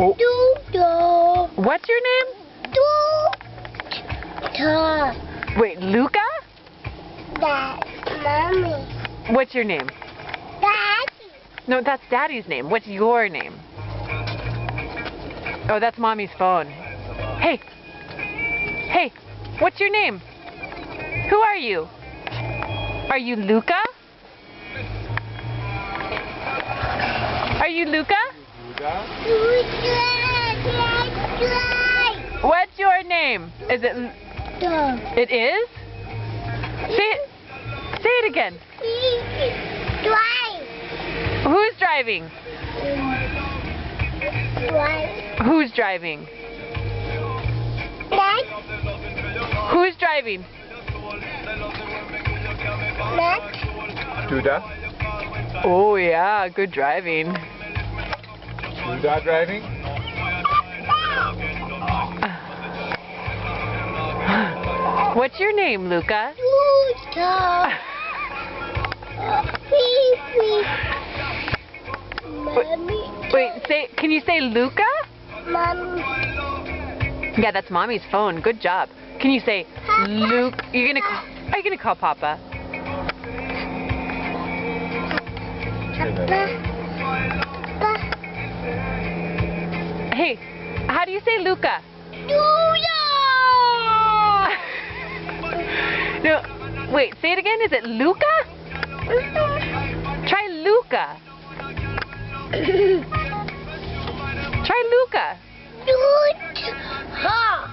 Oh. Luca. What's your name? Luca. Wait, Luca? That's Mommy. What's your name? Daddy. No, that's Daddy's name. What's your name? Oh, that's Mommy's phone. Hey! Hey! What's your name? Who are you? Are you Luca? Are you Luca? Luca. What's your name? Is it... It is? Say it again. Drive. Who's driving? Drive. Who's driving? Dad. Who's driving? Dad. Duda. Oh yeah, good driving. Duda driving. What's your name, Luca? Luca. Mommy. Wait, can you say Luca? Mommy. Yeah, that's Mommy's phone. Good job. Can you say Luke? Are you gonna call Papa? Hey, how do you say Luca? No, wait, say it again. Is it Luca? Try Luca. Try Luca. Luca.